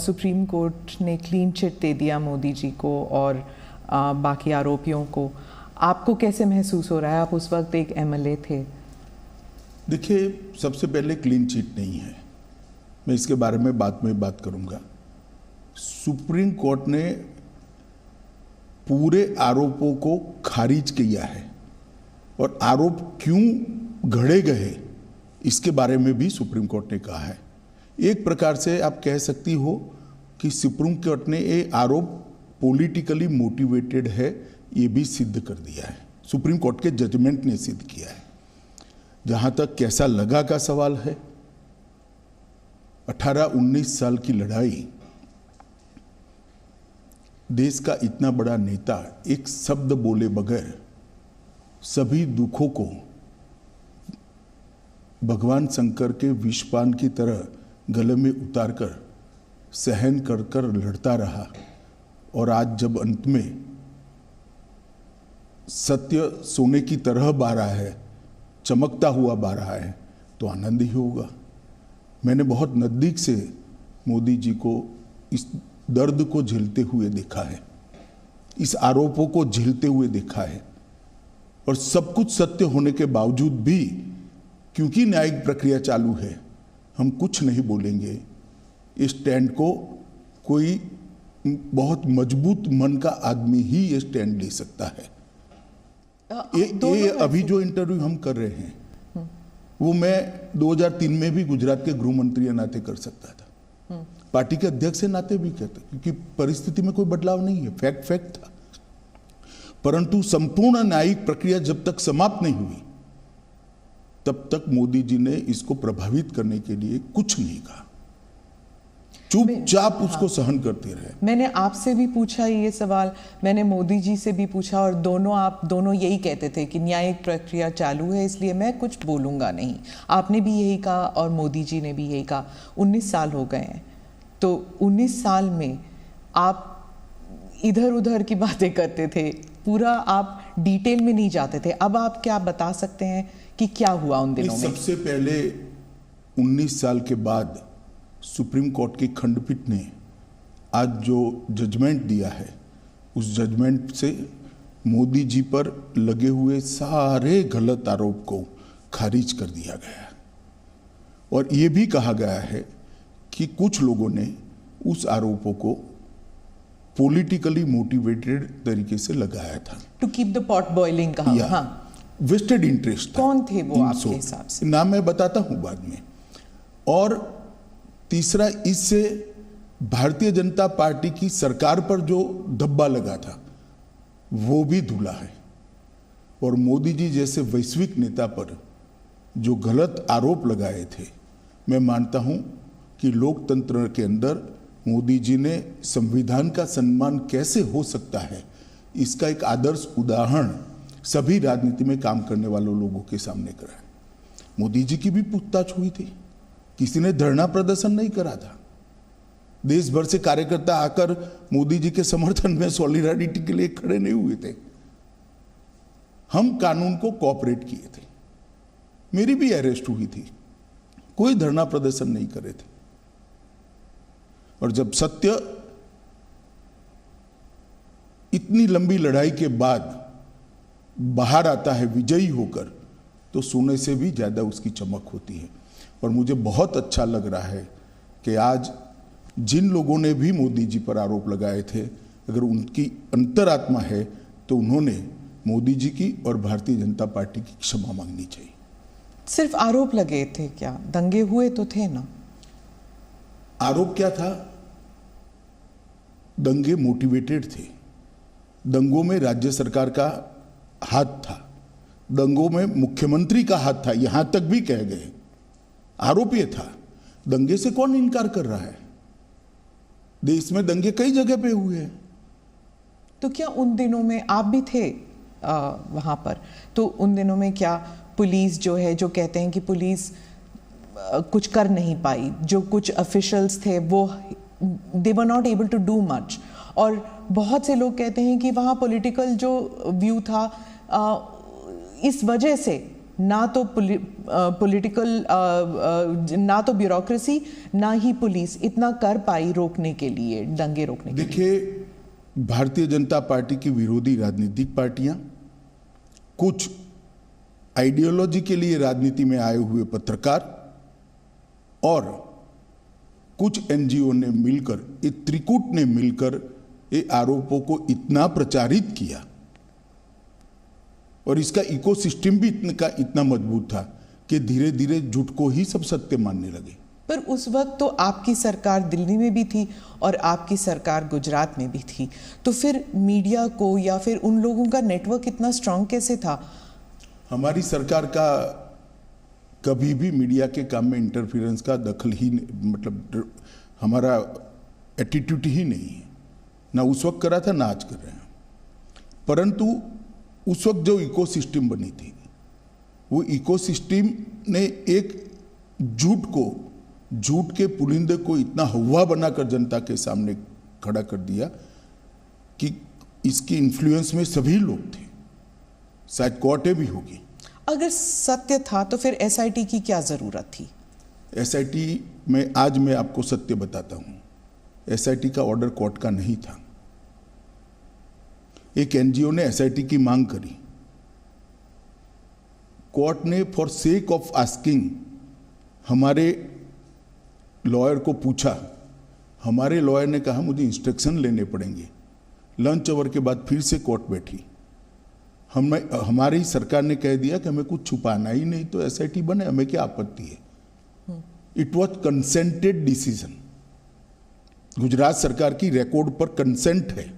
Supreme court ने clean chit दे दिया मोदी जी को और बाकी आरोपियों को। आपको कैसे महसूस हो रहा है? आप उस वक्त एक एमएलए थे। देखिए, सबसे पहले क्लीन चिट नहीं है, मैं इसके बारे में बाद में बात करूंगा। सुप्रीम कोर्ट ने पूरे आरोपों को खारिज किया है और आरोप क्यों घड़े गए इसके बारे में भी सुप्रीम कोर्ट ने कहा है। एक प्रकार से आप कह सकती हो कि सुप्रीम कोर्ट ने ये आरोप पॉलिटिकली मोटिवेटेड है, ये भी सिद्ध कर दिया है। सुप्रीम कोर्ट के जजमेंट ने सिद्ध किया है। जहां तक कैसा लगा का सवाल है, 18-19 साल की लड़ाई, देश का इतना बड़ा नेता एक शब्द बोले बगैर सभी दुखों को भगवान शंकर के विषपान की तरह गले में उतारकर सहन कर कर लड़ता रहा और आज जब अंत में सत्य सोने की तरह बह रहा है, चमकता हुआ बह रहा है, तो आनंद ही होगा। मैंने बहुत नज़दीक से मोदी जी को इस दर्द को झेलते हुए देखा है, इस आरोपों को झेलते हुए देखा है और सब कुछ सत्य होने के बावजूद भी क्योंकि न्यायिक प्रक्रिया चालू है, हम कुछ नहीं बोलेंगे। इस स्टैंड को कोई बहुत मजबूत मन का आदमी ही ये स्टैंड ले सकता है। ये अभी जो इंटरव्यू हम कर रहे हैं वो मैं 2003 में भी गुजरात के गृह मंत्री के नाते कर सकता था, पार्टी के अध्यक्ष के नाते भी कहता, क्योंकि परिस्थिति में कोई बदलाव नहीं है, फैक्ट था। परंतु संपूर्ण न्यायिक प्रक्रिया जब तक समाप्त नहीं हुई तब तक मोदी जी ने इसको प्रभावित करने के लिए कुछ नहीं कहा, चुपचाप उसको सहन करते रहे। मैंने आपसे भी पूछा ये सवाल, मैंने मोदी जी से भी पूछा और आप दोनों यही कहते थे कि न्यायिक प्रक्रिया चालू है इसलिए मैं कुछ बोलूंगा नहीं। आपने भी यही कहा और मोदी जी ने भी यही कहा। 19 साल हो गए हैं, तो 19 साल में आप इधर उधर की बातें करते थे, पूरा आप डिटेल में नहीं जाते थे। अब आप क्या बता सकते हैं कि क्या हुआ उन दिनों में? सबसे पहले 19 साल के बाद सुप्रीम कोर्ट की खंडपीठ ने आज जो जजमेंट दिया है, उस जजमेंट से मोदी जी पर लगे हुए सारे गलत आरोप को खारिज कर दिया गया और ये भी कहा गया है कि कुछ लोगों ने उस आरोपों को पॉलिटिकली मोटिवेटेड तरीके से लगाया था। To keep the pot boiling कहा। हाँ, वेस्टेड इंटरेस्ट। कौन थे वो आपके हिसाब से? नाम मैं बताता हूं बाद में। और तीसरा, इससे भारतीय जनता पार्टी की सरकार पर जो धब्बा लगा था वो भी धुला है और मोदी जी जैसे वैश्विक नेता पर जो गलत आरोप लगाए थे, मैं मानता हूं कि लोकतंत्र के अंदर मोदी जी ने संविधान का सम्मान कैसे हो सकता है, इसका एक आदर्श उदाहरण सभी राजनीति में काम करने वाले लोगों के सामने करा। मोदी जी की भी पूछताछ हुई थी, किसी ने धरना प्रदर्शन नहीं करा था। देश भर से कार्यकर्ता आकर मोदी जी के समर्थन में सॉलिडारिटी के लिए खड़े नहीं हुए थे। हम कानून को कोऑपरेट किए थे। मेरी भी अरेस्ट हुई थी, कोई धरना प्रदर्शन नहीं करे थे। और जब सत्य इतनी लंबी लड़ाई के बाद बाहर आता है विजयी होकर, तो सोने से भी ज्यादा उसकी चमक होती है। और मुझे बहुत अच्छा लग रहा है कि आज जिन लोगों ने भी मोदी जी पर आरोप लगाए थे, अगर उनकी अंतरात्मा है तो उन्होंने मोदी जी की और भारतीय जनता पार्टी की क्षमा मांगनी चाहिए। सिर्फ आरोप लगे थे क्या? दंगे हुए तो थे ना? आरोप क्या था? दंगे मोटिवेटेड थे। दंगों में राज्य सरकार का हाथ था, दंगों में मुख्यमंत्री का हाथ था, यहां तक भी कह गए। आरोप यह था। दंगे से कौन इनकार कर रहा है? देश में दंगे कई जगह पे हुए हैं। तो क्या उन दिनों में आप भी थे वहां पर? तो उन दिनों में क्या पुलिस जो है, जो कहते हैं कि पुलिस कुछ कर नहीं पाई, जो कुछ ऑफिशियल्स थे वो they were not able to do much, और बहुत से लोग कहते हैं कि वहाँ पॉलिटिकल जो व्यू था इस वजह से ना तो पॉलिटिकल ना तो ब्यूरोक्रेसी ना ही पुलिस इतना कर पाई रोकने के लिए, दंगे रोकने के लिए। देखिए, भारतीय जनता पार्टी की विरोधी राजनीतिक पार्टियां, कुछ आइडियोलॉजी के लिए राजनीति में आए हुए पत्रकार और कुछ एनजीओ ने मिलकर, ये त्रिकूट ने मिलकर ये आरोपों को इतना प्रचारित किया और इसका इकोसिस्टम भी इतना मजबूत था कि धीरे धीरे झूठ को ही सब सत्य मानने लगे। पर उस वक्त तो आपकी सरकार दिल्ली में भी थी और आपकी सरकार गुजरात में भी थी, तो फिर मीडिया को या फिर उन लोगों का नेटवर्क इतना स्ट्रांग कैसे था? हमारी सरकार का कभी भी मीडिया के काम में इंटरफेरेंस का दखल ही, मतलब हमारा एटीट्यूड ही नहीं है, ना उस वक्त करा था ना आज कर रहे हैं। परंतु उस वक्त जो इकोसिस्टम बनी थी, वो इकोसिस्टम ने एक झूठ के पुलिंदे को इतना हवा बनाकर जनता के सामने खड़ा कर दिया कि इसकी इन्फ्लुएंस में सभी लोग थे, शायद कोर्टें भी होगी। अगर सत्य था तो फिर एसआईटी की क्या जरूरत थी? एसआईटी में आज मैं आपको सत्य बताता हूं, एसआईटी का ऑर्डर कोर्ट का नहीं था। एक एनजीओ ने एसआईटी की मांग करी, कोर्ट ने फॉर सेक ऑफ आस्किंग हमारे लॉयर को पूछा, हमारे लॉयर ने कहा मुझे इंस्ट्रक्शन लेने पड़ेंगे। लंच आवर के बाद फिर से कोर्ट बैठी, हमारी सरकार ने कह दिया कि हमें कुछ छुपाना ही नहीं, तो एसआईटी बने, हमें क्या आपत्ति है। It was consented decision, Gujarat सरकार की रिकॉर्ड पर कंसेंट है।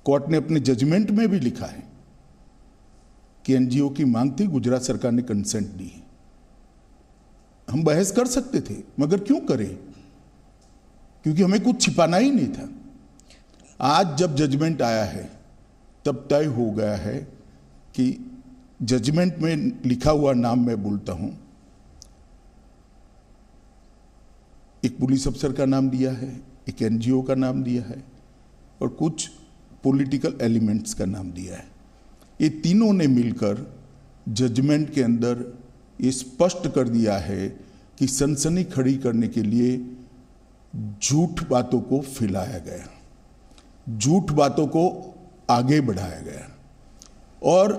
कोर्ट ने अपने जजमेंट में भी लिखा है कि एनजीओ की मांग थी, गुजरात सरकार ने कंसेंट दी है। हम बहस कर सकते थे, मगर क्यों करें, क्योंकि हमें कुछ छिपाना ही नहीं था। आज जब जजमेंट आया है तब तय हो गया है कि जजमेंट में लिखा हुआ नाम मैं बोलता हूं, एक पुलिस अफसर का नाम दिया है, एक एनजीओ का नाम दिया है और कुछ पॉलिटिकल एलिमेंट्स का नाम दिया है। ये तीनों ने मिलकर जजमेंट के अंदर ये स्पष्ट कर दिया है कि सनसनी खड़ी करने के लिए झूठ बातों को फैलाया गया, झूठ बातों को आगे बढ़ाया गया और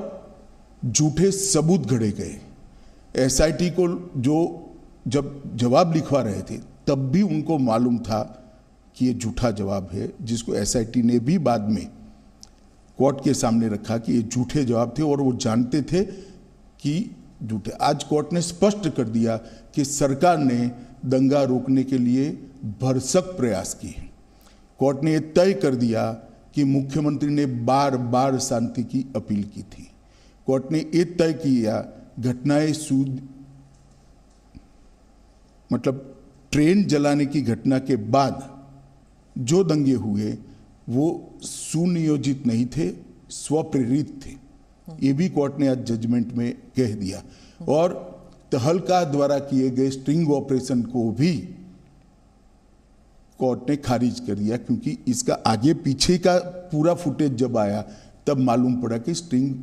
झूठे सबूत गढ़े गए। एसआईटी को जो जब जवाब लिखवा रहे थे तब भी उनको मालूम था कि ये झूठा जवाब है, जिसको एसआईटी ने भी बाद में कोर्ट के सामने रखा कि ये झूठे जवाब थे और वो जानते थे कि झूठे। आज कोर्ट ने स्पष्ट कर दिया कि सरकार ने दंगा रोकने के लिए भरसक प्रयास किए। कोर्ट ने यह तय कर दिया कि मुख्यमंत्री ने बार बार शांति की अपील की थी। कोर्ट ने यह तय किया घटनाएं मतलब ट्रेन जलाने की घटना के बाद जो दंगे हुए वो सुनियोजित नहीं थे, स्वप्रेरित थे। ये भी कोर्ट ने आज जजमेंट में कह दिया और तहलका द्वारा किए गए स्ट्रिंग ऑपरेशन को भी कोर्ट ने खारिज कर दिया, क्योंकि इसका आगे पीछे का पूरा फुटेज जब आया तब मालूम पड़ा कि स्ट्रिंग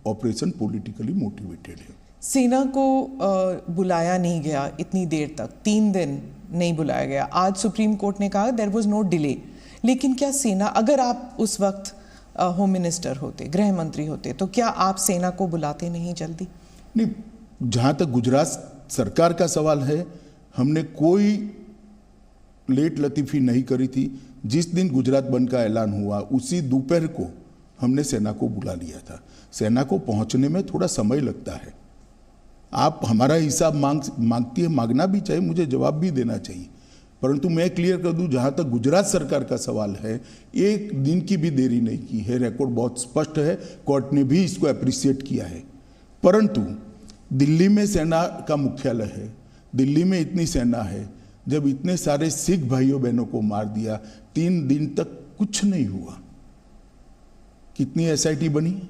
ऑपरेशन पॉलिटिकली मोटिवेटेड है। सेना को बुलाया नहीं गया इतनी देर तक, 3 दिन नहीं बुलाया गया। आज सुप्रीम कोर्ट ने कहा देयर वाज नो डिले, लेकिन क्या सेना, अगर आप उस वक्त होम मिनिस्टर होते, गृह मंत्री होते, तो क्या आप सेना को बुलाते नहीं जल्दी? नहीं, जहाँ तक गुजरात सरकार का सवाल है, हमने कोई लेट लतीफ़ी नहीं करी थी। जिस दिन गुजरात बंद का ऐलान हुआ उसी दोपहर को हमने सेना को बुला लिया था। सेना को पहुंचने में थोड़ा समय लगता है। आप हमारा हिसाब मांगती है, मांगना भी चाहिए, मुझे जवाब भी देना चाहिए, परंतु मैं क्लियर कर दूं, जहां तक गुजरात सरकार का सवाल है, एक दिन की भी देरी नहीं की है। रिकॉर्ड बहुत स्पष्ट है, कोर्ट ने भी इसको अप्रिशिएट किया है। परंतु दिल्ली में सेना का मुख्यालय है, दिल्ली में इतनी सेना है, जब इतने सारे सिख भाइयों बहनों को मार दिया, 3 दिन तक कुछ नहीं हुआ। कितनी एसआईटी बनी?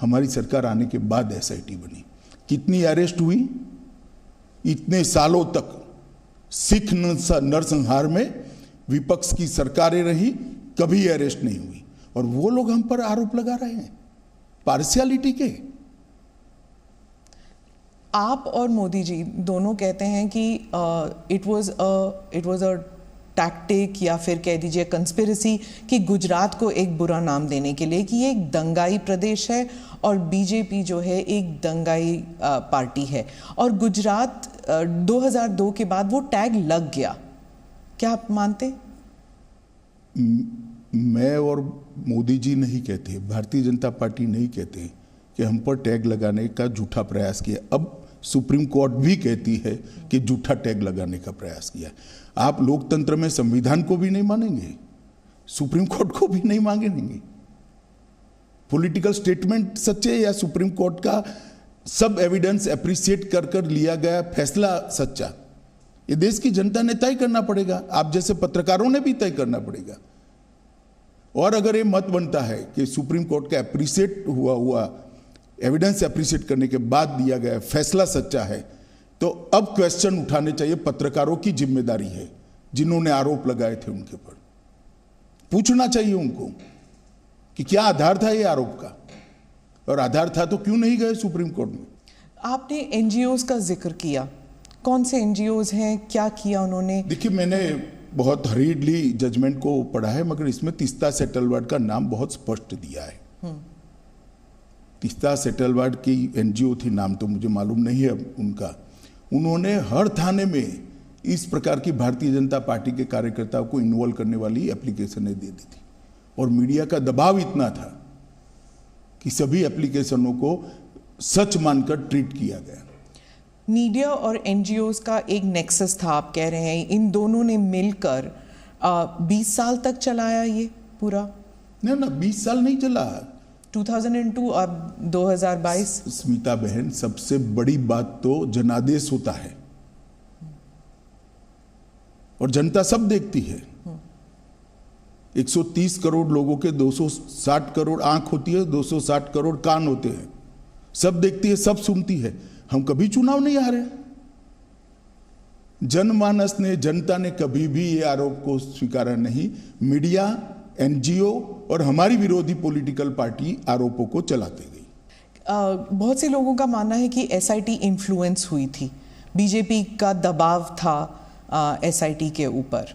हमारी सरकार आने के बाद एसआईटी बनी। कितनी अरेस्ट हुई? इतने सालों तक सिख नरसंहार में विपक्ष की सरकारें रही, कभी अरेस्ट नहीं हुई, और वो लोग हम पर आरोप लगा रहे हैं पार्शियलिटी के। आप और मोदी जी दोनों कहते हैं कि इट वाज अ टैक्टिक या फिर कह दीजिए कंस्पिरेसी कि गुजरात को एक बुरा नाम देने के लिए कि ये एक दंगाई प्रदेश है और बीजेपी जो है एक दंगाई पार्टी है, और गुजरात 2002 के बाद वो टैग लग गया। क्या आप मानते? मैं और मोदी जी नहीं कहते, भारतीय जनता पार्टी नहीं कहते कि हम पर टैग लगाने का झूठा प्रयास किया। अब सुप्रीम कोर्ट भी कहती है कि झूठा टैग लगाने का प्रयास किया। आप लोकतंत्र में संविधान को भी नहीं मानेंगे, सुप्रीम कोर्ट को भी नहीं मांगेंगे। पॉलिटिकल स्टेटमेंट सच्चे या सुप्रीम कोर्ट का सब एविडेंस एप्रिशिएट कर कर लिया गया फैसला सच्चा, ये देश की जनता ने तय करना पड़ेगा, आप जैसे पत्रकारों ने भी तय करना पड़ेगा। और अगर ये मत बनता है कि सुप्रीम कोर्ट का एप्रिशिएट हुआ एविडेंस एप्रिशिएट करने के बाद दिया गया फैसला सच्चा है, तो अब क्वेश्चन उठाने चाहिए। पत्रकारों की जिम्मेदारी है, जिन्होंने आरोप लगाए थे उनके ऊपर पूछना चाहिए उनको कि क्या आधार था ये आरोप का, और आधार था तो क्यों नहीं गए सुप्रीम कोर्ट में। आपने एनजीओज का जिक्र किया, कौन से एनजीओज हैं, क्या किया उन्होंने? देखिए, मैंने बहुत हरीडली जजमेंट को पढ़ा है, मगर इसमें तीस्ता सेटलवाड का नाम बहुत स्पष्ट दिया है। तीस्ता सेटलवाड की एनजीओ थी, नाम तो मुझे मालूम नहीं है उनका। उन्होंने हर थाने में इस प्रकार की भारतीय जनता पार्टी के कार्यकर्ताओं को इन्वॉल्व करने वाली एप्लीकेशनें दे दी थी, और मीडिया का दबाव इतना था कि सभी एप्लीकेशनों को सच मानकर ट्रीट किया गया। मीडिया और एनजीओज का एक नेक्सस था, आप कह रहे हैं। इन दोनों ने मिलकर 20 साल तक चलाया ये पूरा? ना 20 साल नहीं चला, 2002 और 2022। स्मिता बहन, सबसे बड़ी बात तो जनादेश होता है और जनता सब देखती है। 130 करोड़ लोगों के 260 करोड़ आंख होती है, 260 करोड़ कान होते हैं, सब देखती है, सब सुनती है। हम कभी चुनाव नहीं हारे। जनमानस ने, जनता ने कभी भी ये आरोप को स्वीकारा नहीं। मीडिया, एनजीओ और हमारी विरोधी पॉलिटिकल पार्टी आरोपों को चलाते गई। बहुत से लोगों का मानना है कि एसआईटी इन्फ्लुएंस हुई थी, बीजेपी का दबाव था एसआईटी के ऊपर।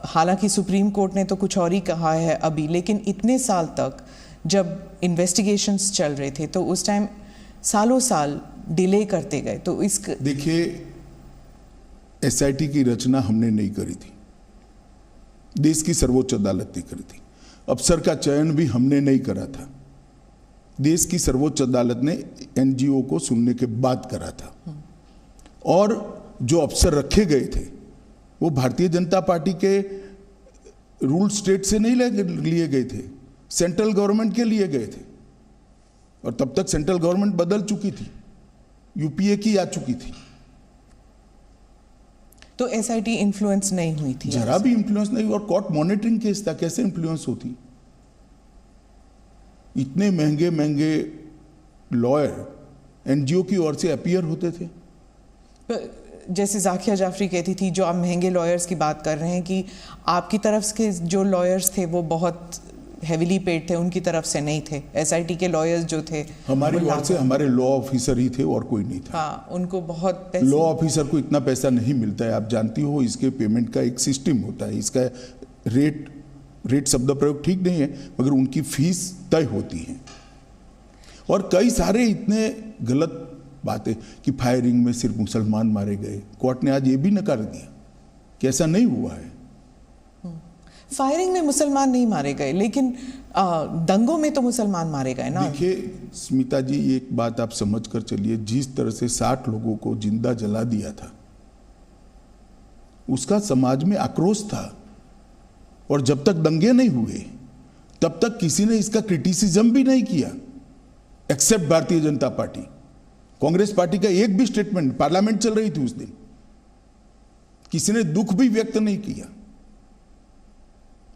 हालांकि सुप्रीम कोर्ट ने तो कुछ और ही कहा है अभी, लेकिन इतने साल तक जब इन्वेस्टिगेशंस चल रहे थे तो उस टाइम सालों साल डिले करते गए। तो इस देखिए, एसआईटी की रचना हमने नहीं करी थी, देश की सर्वोच्च अदालत ने करी थी। अफसर का चयन भी हमने नहीं करा था, देश की सर्वोच्च अदालत ने एनजीओ को सुनने के बाद करा था। और जो अफसर रखे गए थे वो भारतीय जनता पार्टी के रूल स्टेट से नहीं लिए गए थे, सेंट्रल गवर्नमेंट के लिए गए थे। और तब तक सेंट्रल गवर्नमेंट बदल चुकी थी, यूपीए की आ चुकी थी। तो एसआईटी इन्फ्लुएंस नहीं हुई थी? जरा भी इन्फ्लुएंस नहीं। और कोर्ट मॉनिटरिंग केस था, कैसे इन्फ्लुएंस होती? इतने महंगे महंगे लॉयर एनजीओ की ओर से अपीयर होते थे। जैसे जाकिया जाफरी कहती थी, जो आप महंगे लॉयर्स की बात कर रहे हैं, कि आपकी तरफ के जो लॉयर्स थे वो बहुत हेविली पेड थे, उनकी तरफ से नहीं थे। एसआईटी के लॉयर्स जो थे हमारी ओर से, हमारे लॉ ऑफिसर ही थे और कोई नहीं था। हाँ, उनको बहुत लॉ ऑफिसर को इतना पैसा नहीं मिलता है, आप जानती हो। इसके पेमेंट का एक सिस्टम होता है, इसका रेट शब्द प्रयोग ठीक नहीं है, मगर उनकी फीस तय होती है। और कई सारे इतने गलत बातें कि फायरिंग में सिर्फ मुसलमान मारे गए, कोर्ट ने आज ये भी नकार दिया कि ऐसा नहीं हुआ है। फायरिंग में मुसलमान नहीं मारे गए, लेकिन दंगों में तो मुसलमान मारे गए ना। देखिए स्मिता जी, एक बात आप समझ कर चलिए, जिस तरह से 60 लोगों को जिंदा जला दिया था, उसका समाज में आक्रोश था। और जब तक दंगे नहीं हुए तब तक किसी ने इसका क्रिटिसिज्म भी नहीं किया, accept Bharatiya Janata party. Congress party का एक भी स्टेटमेंट, पार्लियामेंट चल रही थी उस दिन, किसी ने दुख भी व्यक्त नहीं किया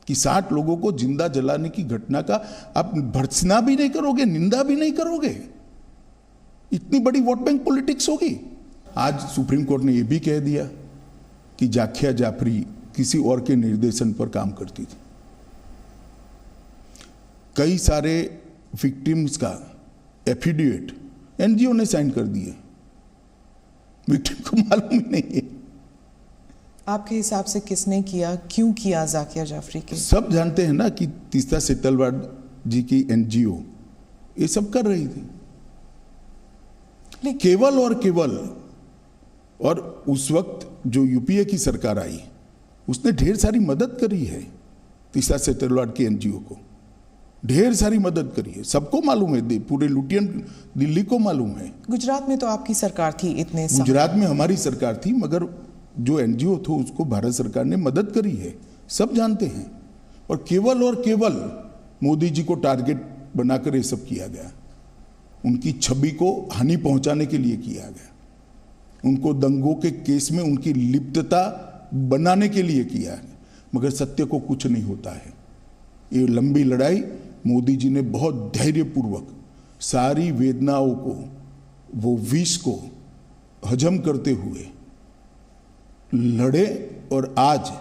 कि 60 लोगों को जिंदा जलाने की घटना का आप भर्त्सना भी नहीं करोगे, निंदा भी नहीं करोगे। इतनी बड़ी वोट बैंक पॉलिटिक्स होगी। आज सुप्रीम कोर्ट ने यह भी कह दिया कि जाकिया जाफरी किसी और के निर्देशन पर काम करती थी। कई सारे विक्टिम्स का एफिडेविट एनजीओ ने साइन कर दिए विक्टिम को मालूम ही नहीं है। आपके हिसाब से किसने किया, क्यों किया जाकिया जाफरी के? सब जानते हैं ना कि तीस्ता सेतलवाड जी की एनजीओ ये सब कर रही थी, केवल और केवल। और उस वक्त जो यूपीए की सरकार आई उसने ढेर सारी मदद करी है तीस्ता सेतलवाड की एनजीओ को, ढेर सारी मदद करी है, सबको मालूम है, पूरे लुटियन दिल्ली को मालूम है। गुजरात में तो आपकी सरकार थी इतने साल। गुजरात में हमारी सरकार थी, मगर जो एनजीओ थो उसको भारत सरकार ने मदद करी है, सब जानते हैं। और केवल मोदी जी को टारगेट बनाकर ये सब किया गया, उनकी छवि को हानि पहुंचाने के लिए किया गया, उनको दंगों के केस में उनकी लिप्तता बनाने के लिए किया है। मगर सत्य को कुछ नहीं होता है। ये लंबी लड़ाई मोदी जी ने बहुत धैर्यपूर्वक सारी वेदनाओं को, वो विष को हजम करते हुए लड़े और आज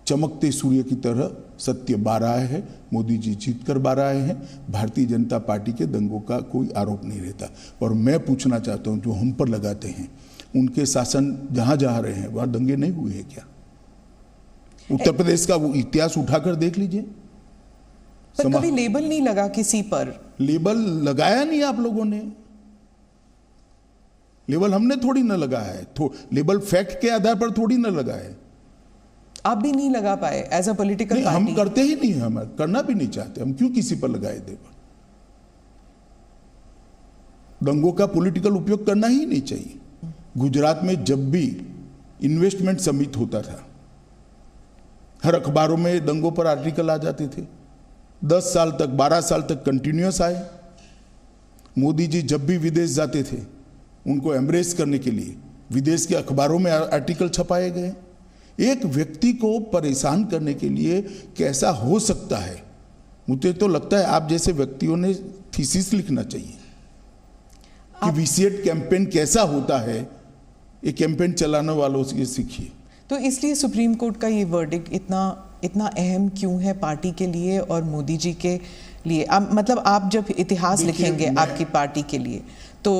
चमकते सूर्य की तरह सत्य बाहर आया है। मोदी जी जीत कर बाहर आए हैं। भारतीय जनता पार्टी के दंगों का कोई आरोप नहीं रहता। और मैं पूछना चाहता हूं, जो हम पर लगाते हैं, उनके शासन जहां जहां रहे हैं वहां दंगे नहीं हुए हैं क्या? उत्तर प्रदेश का वो इतिहास उठाकर देख लीजिए। पर कभी लेबल नहीं लगा किसी पर? लेबल लगाया नहीं आप लोगों ने, लेबल हमने थोड़ी ना लगाया है, लेबल फैक्ट के आधार पर थोड़ी ना लगा है। आप भी नहीं लगा पाए एज अ पॉलिटिकल पार्टी? हम करते ही नहीं, हम करना भी नहीं चाहते। हम क्यों किसी पर लगाए लेबल? दंगों का पॉलिटिकल उपयोग करना ही नहीं चाहिए। गुजरात में जब भी इन्वेस्टमेंट समिट होता था, हर अखबारों में दंगों पर आर्टिकल आ जाते थे। 10 साल तक, 12 साल तक कंटिन्यूअस आए। मोदी जी जब भी विदेश जाते थे, उनको एम्ब्रेस करने के लिए विदेश के अखबारों में आर्टिकल छपाए गए। एक व्यक्ति को परेशान करने के लिए कैसा हो सकता है? मुझे तो लगता है आप जैसे व्यक्तियों ने थीसिस लिखना चाहिए कि विसिएट कैंपेन कैसा होता है। ये कैंपेन चलाने वालों से सीखिए। तो इसलिए सुप्रीम कोर्ट का ये वर्डिक्ट इतना अहम क्यों है पार्टी के लिए और मोदी जी के लिए? मतलब आप जब इतिहास लिखेंगे आपकी पार्टी के लिए तो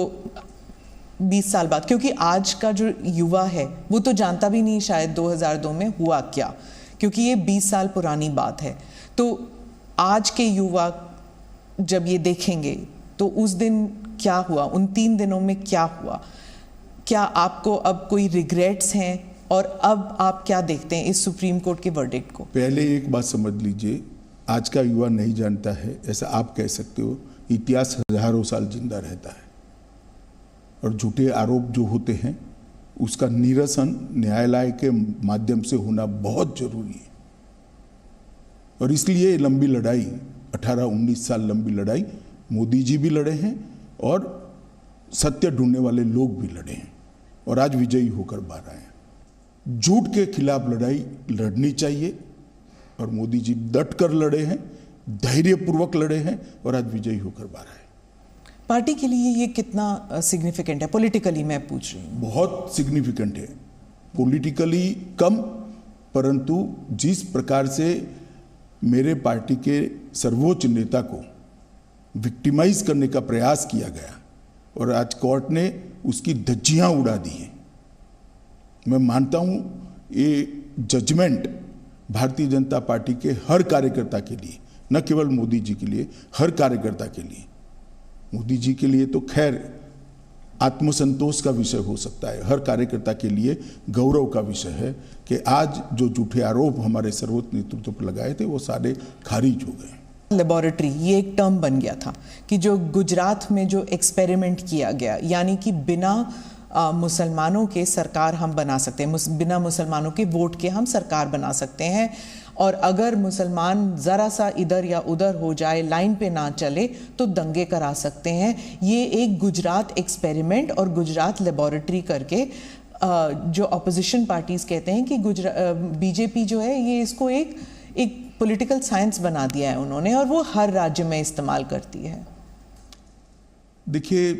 20 साल बाद, क्योंकि आज का जो युवा है वो तो जानता भी नहीं शायद 2002 में हुआ क्या, क्योंकि ये 20 साल पुरानी बात है। तो आज के युवा जब ये देखेंगे तो उस दिन क्या हुआ, उन 3 दिनों में क्या हुआ? क्या आपको अब कोई रिग्रेट्स हैं? और अब आप क्या देखते हैं इस सुप्रीम कोर्ट के वर्डिक्ट को? पहले एक बात समझ लीजिए, आज का युवा नहीं जानता है ऐसा आप कह सकते हो। इतिहास हजारों साल जिंदा रहता है और झूठे आरोप जो होते हैं उसका निरसन न्यायालय के माध्यम से होना बहुत जरूरी है। और इसलिए लंबी लड़ाई, 18-19 साल लंबी लड़ाई मोदी जी भी लड़े हैं और सत्य ढूंढने वाले लोग भी लड़े हैं और आज विजयी होकर बाहर आए हैं। झूठ के खिलाफ लड़ाई लड़नी चाहिए और मोदी जी डट कर लड़े हैं, धैर्यपूर्वक लड़े हैं और आज विजयी होकर बाहर आए। पार्टी के लिए ये कितना सिग्निफिकेंट है पॉलिटिकली, मैं पूछ रही हूँ? बहुत सिग्निफिकेंट है। पॉलिटिकली कम, परंतु जिस प्रकार से मेरे पार्टी के सर्वोच्च नेता को विक्टिमाइज करने का प्रयास किया गया और आज कोर्ट ने उसकी धज्जियां उड़ा दी हैं, मैं मानता हूं ये जजमेंट भारतीय जनता पार्टी के हर कार्यकर्ता के लिए, न केवल मोदी जी के लिए, हर कार्यकर्ता के लिए। मोदी जी के लिए तो खैर आत्मसंतोष का विषय हो सकता है, हर कार्यकर्ता के लिए गौरव का विषय है कि आज जो झूठे आरोप हमारे सर्वोच्च नेतृत्व पर लगाए थे वो सारे खारिज हो गए। लेबोरेटरी ये एक टर्म बन गया था कि जो गुजरात में जो एक्सपेरिमेंट किया गया, यानी कि बिना मुसलमानों के सरकार हम बना सकते हैं, बिना मुसलमानों के वोट के हम सरकार बना सकते हैं, और अगर मुसलमान ज़रा सा इधर या उधर हो जाए, लाइन पे ना चले, तो दंगे करा सकते हैं। ये एक गुजरात एक्सपेरिमेंट और गुजरात लेबोरेटरी करके जो अपोजिशन पार्टीज़ कहते हैं कि बीजेपी जो है ये इसको एक पॉलिटिकल साइंस बना दिया है उन्होंने, और वो हर राज्य में इस्तेमाल करती है। देखिए,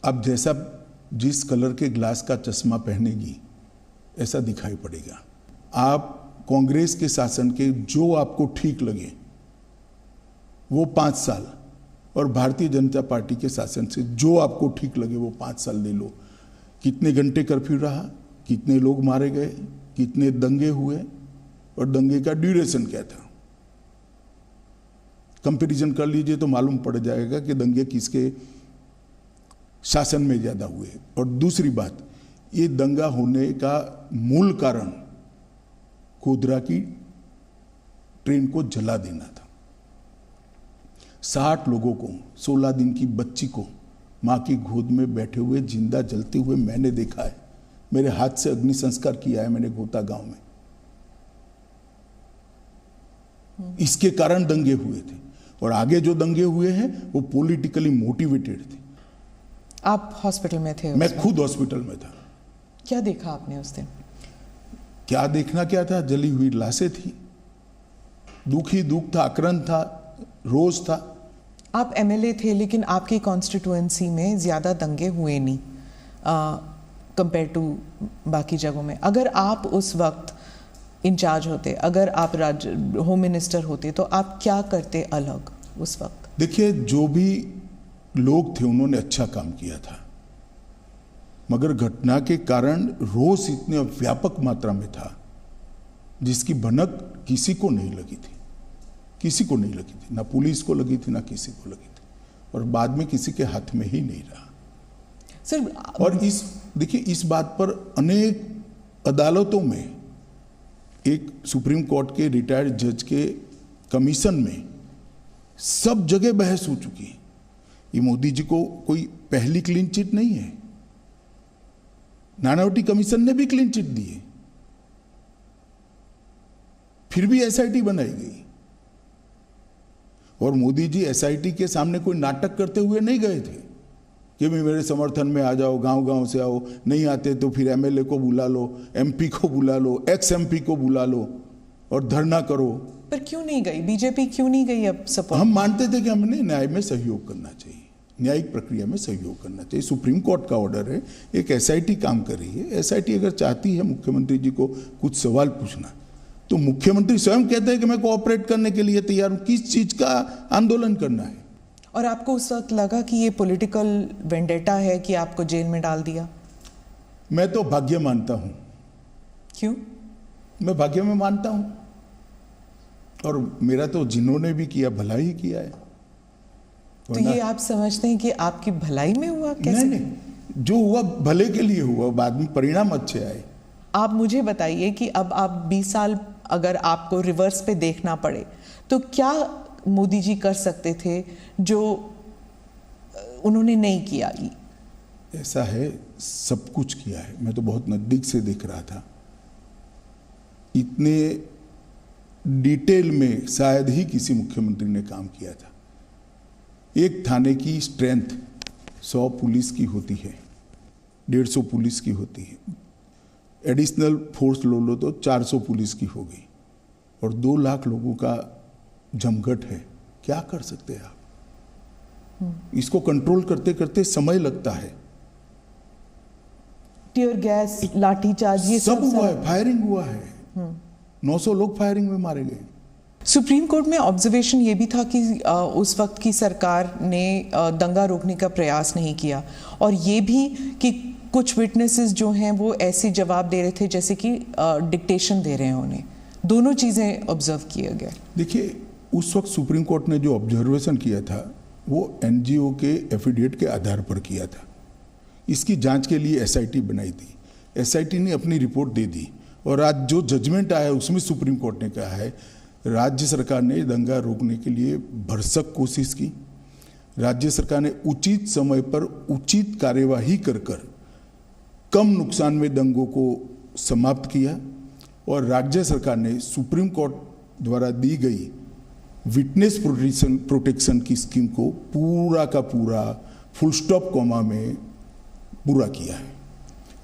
अब जैसा जिस कलर के ग्लास का चश्मा पहनेगी ऐसा दिखाई पड़ेगा। आप कांग्रेस के शासन के जो आपको ठीक लगे वो 5 साल, और भारतीय जनता पार्टी के शासन से जो आपको ठीक लगे वो 5 साल ले लो। कितने घंटे कर्फ्यू रहा, कितने लोग मारे गए, कितने दंगे हुए और दंगे का ड्यूरेशन क्या था। कंपैरिजन कर लीजिए तो मालूम पड़ जाएगा कि दंगे किसके शासन में ज्यादा हुए। और दूसरी बात, ये दंगा होने का मूल कारण गोधरा की ट्रेन को जला देना था। 60 लोगों को, 16 दिन की बच्ची को मां की गोद में बैठे हुए जिंदा जलते हुए मैंने देखा है। मेरे हाथ से अग्नि संस्कार किया है मैंने गोता गांव में। इसके कारण दंगे हुए थे और आगे जो दंगे हुए हैं वो पॉलिटिकली मोटिवेटेड थे। आप हॉस्पिटल में थे? मैं खुद हॉस्पिटल में था। क्या देखा आपने उस दिन? क्या देखना क्या था, जली हुई लाशें थी, दुख ही दुख था, आक्रांत था, रोज था। आप एमएलए थे लेकिन आपकी कॉन्स्टिट्यूएंसी में ज़्यादा दंगे हुए नहीं कंपेयर टू बाकी जगहों में। अगर आप उस वक्त इंचार्ज होते, अगर आप होम मिनिस्टर होते तो आप क्या करते अलग उस वक्त? देखिए, जो भी लोग थे उन्होंने अच्छा काम किया था, मगर घटना के कारण रोष इतने व्यापक मात्रा में था जिसकी भनक किसी को नहीं लगी थी, किसी को नहीं लगी थी, ना पुलिस को लगी थी ना किसी को लगी थी, और बाद में किसी के हाथ में ही नहीं रहा सर। और देखिए, इस बात पर अनेक अदालतों में, एक सुप्रीम कोर्ट के रिटायर्ड जज के कमीशन में सब जगह बहस हो चुकी है। ये मोदी जी को कोई पहली क्लीन चिट नहीं है, नानावटी कमीशन ने भी क्लीन चिट दी है, फिर भी एसआईटी बनाई गई। और मोदी जी एसआईटी के सामने कोई नाटक करते हुए नहीं गए थे कि भी मेरे समर्थन में आ जाओ, गांव गांव से आओ, नहीं आते तो फिर एमएलए को बुला लो, एमपी को बुला लो, एक्स एमपी को बुला लो और धरना करो। पर क्यों नहीं गई बीजेपी, क्यों नहीं गई अब सपोर्ट? हम मानते थे कि हमने न्याय में सहयोग करना चाहिए, न्यायिक प्रक्रिया में सहयोग करना चाहिए। सुप्रीम कोर्ट का ऑर्डर है, एक एसआईटी काम कर रही है। एसआईटी अगर चाहती है मुख्यमंत्री जी को कुछ सवाल पूछना, तो मुख्यमंत्री स्वयं कहते हैं कि मैं कोऑपरेट करने के लिए तैयार हूं। किस चीज का आंदोलन करना है? और आपको उस वक्त लगा कि ये पॉलिटिकल वेंडेटा है कि आपको जेल में डाल दिया? मैं तो भाग्य मानता हूं। क्यों? मैं भाग्य में मानता हूं, और मेरा तो जिन्होंने भी किया भला ही किया है। तो ये आप समझते हैं कि आपकी भलाई में हुआ? कैसे? नहीं, जो हुआ भले के लिए हुआ, बाद में परिणाम अच्छे आए। आप मुझे बताइए कि अब आप 20 साल अगर आपको रिवर्स पे देखना पड़े तो क्या मोदी जी कर सकते थे जो उन्होंने नहीं किया? ऐसा है, सब कुछ किया है। मैं तो बहुत नजदीक से देख रहा था। इतने डिटेल में शायद ही किसी मुख्यमंत्री ने काम किया था। एक थाने की स्ट्रेंथ 100 पुलिस की होती है, 150 पुलिस की होती है। एडिशनल फोर्स लो तो 400 पुलिस की हो गई, और 2 लाख लोगों का जमघट है। क्या कर सकते हैं आप? इसको कंट्रोल करते करते समय लगता है। टीयर गैस, लाठीचार्ज, ये सब हुआ है, फायरिंग हुआ है। 900 लोग फायरिंग में मारे गए। सुप्रीम कोर्ट में ऑब्जर्वेशन ये भी था कि उस वक्त की सरकार ने दंगा रोकने का प्रयास नहीं किया, और ये भी कि कुछ विटनेसेस जो हैं वो ऐसे जवाब दे रहे थे जैसे कि डिक्टेशन दे रहे हैं उन्हें। दोनों चीज़ें ऑब्जर्व किए गए। देखिए, उस वक्त सुप्रीम कोर्ट ने जो ऑब्जर्वेशन किया था वो एनजीओ के एफिडेविट के आधार पर किया था। इसकी जांच के लिए एसआईटी बनाई थी। एसआईटी ने अपनी रिपोर्ट दे दी, और आज जो जजमेंट आया उसमें सुप्रीम कोर्ट ने कहा है राज्य सरकार ने दंगा रोकने के लिए भरसक कोशिश की। राज्य सरकार ने उचित समय पर उचित कार्यवाही कर कम नुकसान में दंगों को समाप्त किया, और राज्य सरकार ने सुप्रीम कोर्ट द्वारा दी गई विटनेस प्रोटेक्शन की स्कीम को पूरा का पूरा फुल स्टॉप कॉमा में पूरा किया है।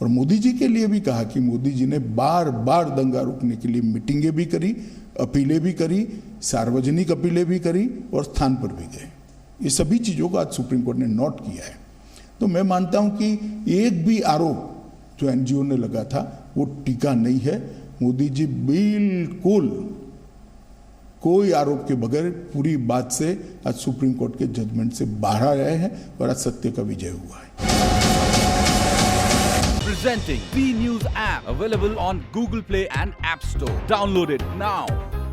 और मोदी जी के लिए भी कहा कि मोदी जी ने बार बार दंगा रोकने के लिए मीटिंगें भी करी, अपीलें भी करी, सार्वजनिक अपीलें भी करी, और स्थान पर भी गए। ये सभी चीज़ों को आज सुप्रीम कोर्ट ने नोट किया है। तो मैं मानता हूं कि एक भी आरोप जो एनजीओ ने लगा था वो टीका नहीं है। मोदी जी बिल्कुल कोई आरोप के बगैर पूरी बात से आज सुप्रीम कोर्ट के जजमेंट से बाहर आए हैं, और आज सत्य का विजय हुआ है। Presenting V News app, available on Google Play and App Store. Download it now.